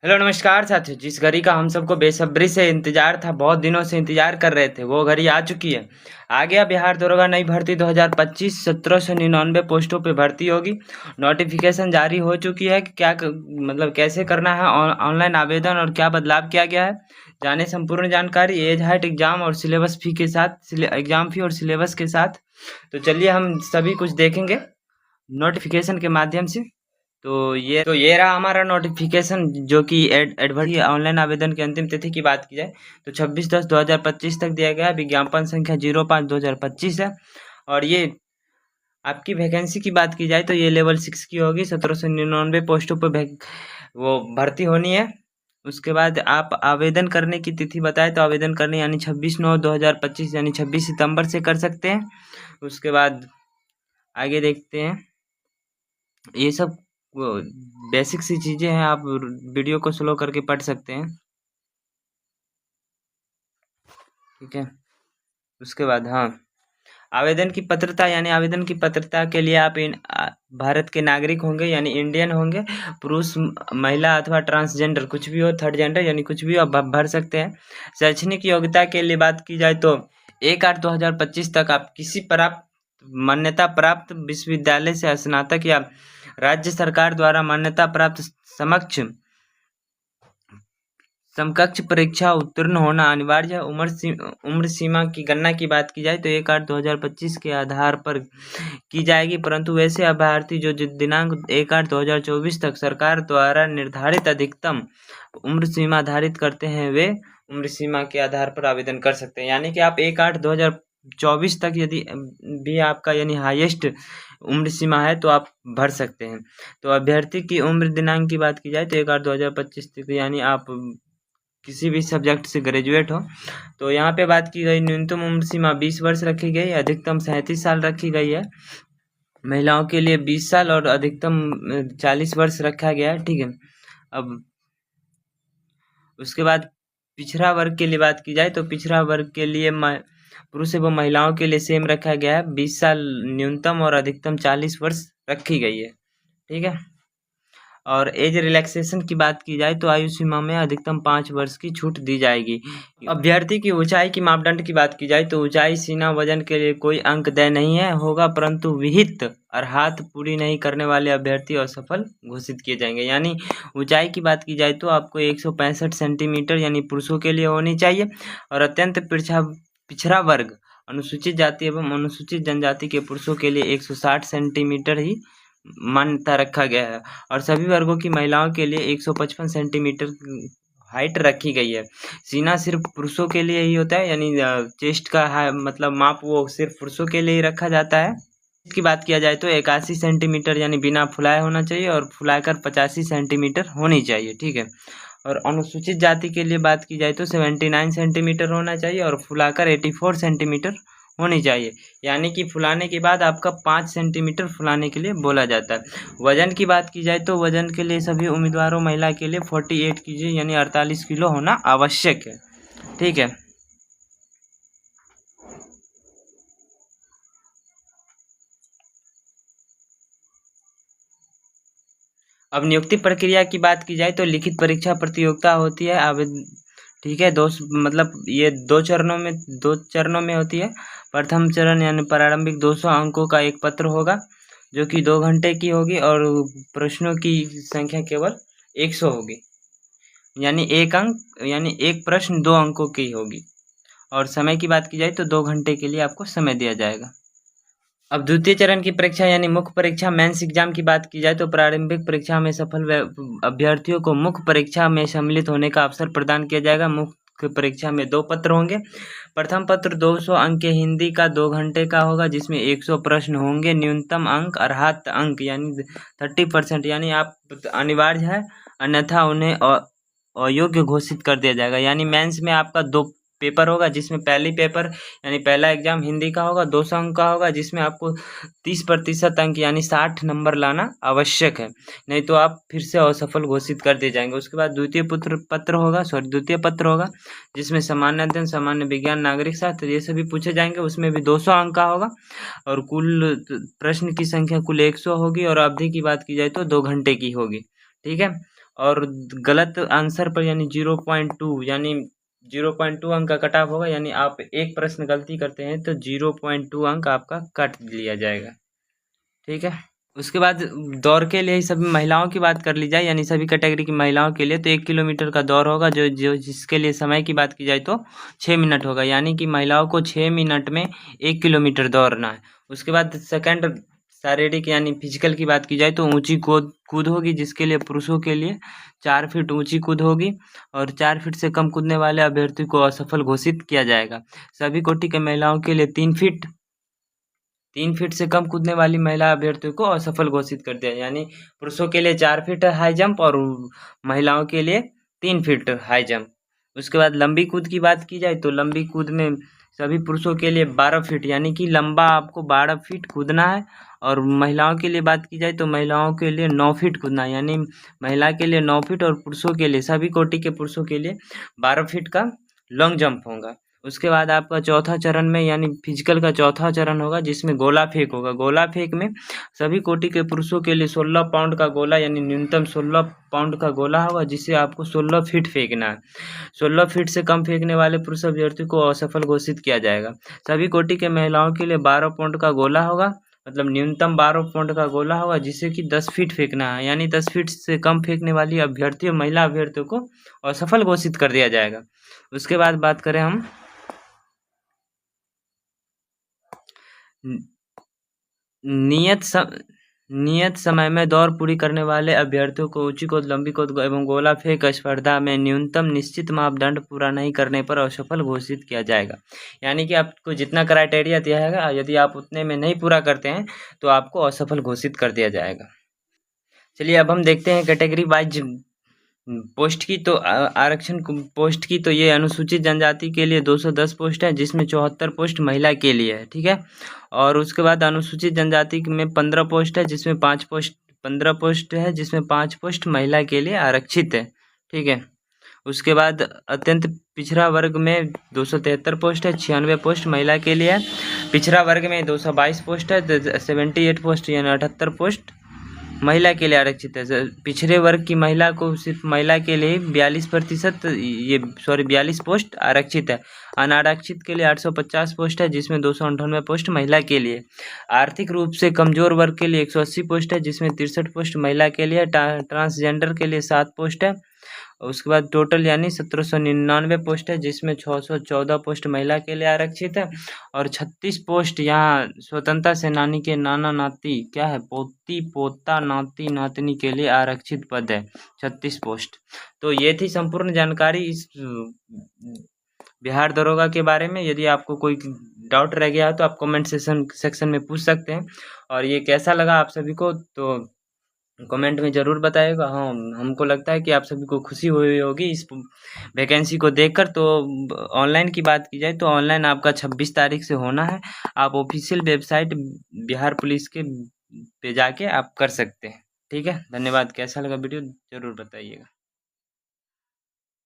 Hello नमस्कार साथियों। जिस घड़ी का हम सबको बेसब्री से इंतजार था, बहुत दिनों से इंतजार कर रहे थे, वो घड़ी आ चुकी है। आ गया बिहार दरोगा नई भर्ती 2025। 1799 पोस्टों पे भर्ती होगी। नोटिफिकेशन जारी हो चुकी है कि मतलब कैसे करना है ऑनलाइन आवेदन और क्या बदलाव किया गया है। जाने संपूर्ण जानकारी एज हाइट एग्जाम और सिलेबस फी के साथ, एग्जाम फी और सिलेबस के साथ। तो चलिए हम सभी कुछ देखेंगे नोटिफिकेशन के माध्यम से। तो ये रहा हमारा नोटिफिकेशन, जो कि एडवर्टी ऑनलाइन आवेदन की अंतिम तिथि की बात की जाए तो 26/10/2025 तक दिया गया है। विज्ञापन संख्या 05/2025 है। और ये आपकी वैकेंसी की बात की जाए तो ये लेवल 6 की होगी। 1799 पोस्टों पर वो भर्ती होनी है। उसके बाद आप आवेदन करने की तिथि बताए तो आवेदन करने यानी 26/9/2025 यानी 26 सितंबर से कर सकते हैं। उसके बाद आगे देखते हैं। ये सब बेसिक सी चीज़ें हैं, आप वीडियो को स्लो करके पढ़ सकते हैं। ठीक है। उसके बाद हाँ, आवेदन की पात्रता यानी आवेदन की पात्रता के लिए आप भारत के नागरिक होंगे यानी इंडियन होंगे। पुरुष, महिला अथवा ट्रांसजेंडर कुछ भी हो, थर्ड जेंडर यानी कुछ भी हो, आप भर सकते हैं। शैक्षणिक योग्यता के लिए बात की जाए तो 1/8/2025 तक आप किसी प्राप्त मान्यता प्राप्त विश्वविद्यालय से स्नातक या राज्य सरकार द्वारा मान्यता प्राप्त समक्ष समकक्ष परीक्षा उत्तीर्ण होना अनिवार्य है। उम्र सीमा की गणना की बात की जाए तो 1/8/2025 के आधार पर की जाएगी, परंतु वैसे अभ्यर्थी जो दिनांक 1/8/2024 तक सरकार द्वारा निर्धारित अधिकतम उम्र सीमा धारित करते हैं, वे उम्र सीमा के आधार पर आवेदन कर सकते हैं। यानी कि आप 1/8/2024 तक यदि भी आपका यानी हाईएस्ट उम्र सीमा है तो आप भर सकते हैं। तो अभ्यर्थी की उम्र दिनांक की बात की जाए तो 1/8/2025 तक यानी आप किसी भी सब्जेक्ट से ग्रेजुएट हो। तो यहाँ पे बात की गई न्यूनतम उम्र सीमा 20 वर्ष रखी गई, अधिकतम 37 साल रखी गई है। महिलाओं के लिए 20 साल और अधिकतम 40 वर्ष रखा गया है। ठीक है। अब उसके बाद पिछड़ा वर्ग के लिए बात की जाए तो पिछड़ा वर्ग के लिए पुरुष एवं महिलाओं के लिए सेम रखा गया है। 20 साल न्यूनतम और अधिकतम 40 वर्ष रखी गई है। ठीक है। और एज रिलैक्सेशन की बात की जाए तो आयु सीमा में अधिकतम 5 वर्ष की छूट दी जाएगी। अभ्यर्थी की ऊंचाई की मापदंड की बात की जाए तो ऊंचाई सीना वजन के लिए कोई अंक तय नहीं है होगा, परंतु विहित और हाथ पूरी नहीं करने वाले अभ्यर्थी असफल घोषित किए जाएंगे। यानी ऊंचाई की बात की जाए तो आपको 165 सेंटीमीटर यानी पुरुषों के लिए होनी चाहिए, और अत्यंत पिछड़ा वर्ग अनुसूचित जाति एवं अनुसूचित जनजाति के पुरुषों के लिए 160 सेंटीमीटर ही मान्यता रखा गया है। और सभी वर्गों की महिलाओं के लिए 155 सेंटीमीटर हाइट रखी गई है। सीना सिर्फ पुरुषों के लिए ही होता है, यानी चेस्ट का मतलब माप वो सिर्फ पुरुषों के लिए ही रखा जाता है। इसकी बात किया जाए तो 81 सेंटीमीटर यानी बिना फुलाए होना चाहिए, और फुलाकर 85 सेंटीमीटर होनी चाहिए। ठीक है। और अनुसूचित जाति के लिए बात की जाए तो 79 सेंटीमीटर होना चाहिए और फुलाकर 84 सेंटीमीटर होनी चाहिए। यानी कि फुलाने के बाद आपका 5 सेंटीमीटर फुलाने के लिए बोला जाता है। वजन की बात की जाए तो वजन के लिए सभी उम्मीदवारों महिला के लिए 48 kg यानी 48 किलो होना आवश्यक है। ठीक है। अब नियुक्ति प्रक्रिया की बात की जाए तो लिखित परीक्षा प्रतियोगिता होती है। आवेदन ठीक है, मतलब ये दो चरणों में होती है। प्रथम चरण यानी प्रारंभिक 200 अंकों का एक पत्र होगा, जो कि 2 घंटे की होगी, और प्रश्नों की संख्या केवल 100 होगी। यानी एक प्रश्न 2 अंकों की होगी। और समय की बात की जाए तो 2 घंटे के लिए आपको समय दिया जाएगा। अब द्वितीय चरण की परीक्षा यानी मुख्य परीक्षा मेंस एग्जाम की बात की जाए तो प्रारंभिक परीक्षा में सफल अभ्यर्थियों को मुख्य परीक्षा में सम्मिलित होने का अवसर प्रदान किया जाएगा। मुख्य परीक्षा में 2 पत्र होंगे। प्रथम पत्र 200 अंक के हिंदी का 2 घंटे का होगा, जिसमें 100 प्रश्न होंगे। न्यूनतम अंक अर्हत अंक यानी 30%, यानी आप अनिवार्य है, अन्यथा उन्हें अयोग्य घोषित कर दिया जाएगा। यानी मेंस में आपका 2 पेपर होगा, जिसमें पहली पेपर यानी पहला एग्जाम हिंदी का होगा, 200 अंक का होगा, जिसमें आपको 30% अंक यानी 60 नंबर लाना आवश्यक है, नहीं तो आप फिर से असफल घोषित कर दिए जाएंगे। उसके बाद द्वितीय द्वितीय पत्र होगा, जिसमें सामान्य अध्ययन, सामान्य विज्ञान, नागरिक शास्त्र ये सभी पूछे जाएंगे। उसमें भी 200 अंक का होगा, और कुल प्रश्न की संख्या कुल 100 होगी, और अवधि की बात की जाए तो 2 घंटे की होगी। ठीक है। और गलत आंसर पर यानी 0.2 यानी 0.2 अंक का कट ऑफ होगा, यानी आप एक प्रश्न गलती करते हैं तो 0.2 अंक आपका कट लिया जाएगा। ठीक है, उसके बाद दौड़ के लिए सभी महिलाओं की बात कर ली जाए, यानी सभी कैटेगरी की महिलाओं के लिए तो 1 किलोमीटर का दौड़ होगा, जो जो जिसके लिए समय की बात की जाए तो 6 मिनट होगा, यानी कि महिलाओं को 6 मिनट में 1 किलोमीटर दौड़ना है। उसके बाद सेकंड शारीरिक यानी फिजिकल की बात की जाए तो ऊंची कूद होगी, जिसके लिए पुरुषों के लिए 4 फीट ऊंची कूद होगी, और 4 फीट से कम कूदने वाले अभ्यर्थी को असफल घोषित किया जाएगा। सभी कोटि के महिलाओं के लिए 3 फीट से कम कूदने वाली महिला अभ्यर्थियों को असफल घोषित कर दिया, यानी पुरुषों के लिए 4 फीट हाई जंप और महिलाओं के लिए 3 फीट हाई जंप। उसके बाद लंबी कूद की बात की जाए तो लंबी कूद में सभी पुरुषों के लिए 12 फीट यानी कि लंबा आपको 12 फीट कूदना है, और महिलाओं के लिए बात की जाए तो महिलाओं के लिए 9 फीट कूदना है, यानी महिला के लिए 9 फीट और पुरुषों के लिए सभी कोटि के पुरुषों के लिए 12 फीट का लॉन्ग जंप होगा। उसके बाद आपका चौथा चरण में यानी फिजिकल का चौथा चरण होगा, जिसमें गोला फेंक होगा। गोला फेंक में सभी कोटि के पुरुषों के लिए 16 पाउंड का गोला यानी न्यूनतम 16 पाउंड का गोला होगा, जिसे आपको 16 फीट फेंकना है। 16 फीट से कम फेंकने वाले पुरुष अभ्यर्थी को असफल घोषित किया जाएगा। सभी कोटि के महिलाओं के लिए 12 पाउंड का गोला होगा, मतलब न्यूनतम 12 पाउंड का गोला होगा, जिसे कि 10 फीट फेंकना है, यानी 10 फीट से कम फेंकने वाली अभ्यर्थियों महिला अभ्यर्थियों को असफल घोषित कर दिया जाएगा। उसके बाद बात करें हम नियत समय में दौड़ पूरी करने वाले अभ्यर्थियों को ऊंची कूद, लंबी कूद एवं गोला फेंक स्पर्धा में न्यूनतम निश्चित मापदंड पूरा नहीं करने पर असफल घोषित किया जाएगा। यानी कि आपको जितना क्राइटेरिया दिया है, यदि आप उतने में नहीं पूरा करते हैं तो आपको असफल घोषित कर दिया जाएगा। चलिए अब हम देखते हैं कैटेगरी वाइज पोस्ट की। तो आरक्षण पोस्ट की तो ये अनुसूचित जनजाति के लिए 210 पोस्ट है, जिसमें 74 पोस्ट महिला के लिए है। ठीक है, और उसके बाद अनुसूचित जनजाति में 15 पोस्ट है, जिसमें 5 पोस्ट महिला के लिए आरक्षित है। ठीक है, उसके बाद अत्यंत पिछड़ा वर्ग में 273 पोस्ट है, 96 पोस्ट महिला के लिए है। पिछड़ा वर्ग में 222 पोस्ट है, 78 पोस्ट यानी 78 पोस्ट महिला के लिए आरक्षित है। पिछड़े वर्ग की महिला को सिर्फ महिला के लिए 42 पोस्ट आरक्षित है। अनारक्षित के लिए 850 पोस्ट है, जिसमें 298 पोस्ट महिला के लिए। आर्थिक रूप से कमजोर वर्ग के लिए 180 पोस्ट है, जिसमें 63 पोस्ट महिला के लिए। ट्रांसजेंडर के लिए 7 पोस्ट है। उसके बाद टोटल यानी 1799 पोस्ट है, जिसमें 614 पोस्ट महिला के लिए आरक्षित है, और 36 पोस्ट यहाँ स्वतंत्रता सेनानी के नाना नाती क्या है पोती पोता नाती नातनी के लिए आरक्षित पद है, 36 पोस्ट। तो ये थी संपूर्ण जानकारी इस बिहार दरोगा के बारे में। यदि आपको कोई डाउट रह गया है तो आप कमेंट सेक्शन में पूछ सकते हैं। और ये कैसा लगा आप सभी को तो कमेंट में ज़रूर बताइएगा। हाँ, हमको लगता है कि आप सभी को खुशी हुई होगी इस वैकेंसी को देखकर। तो ऑनलाइन की बात की जाए तो ऑनलाइन आपका 26 तारीख से होना है। आप ऑफिशियल वेबसाइट बिहार पुलिस के पे जाके आप कर सकते हैं। ठीक है, धन्यवाद। कैसा लगा वीडियो ज़रूर बताइएगा।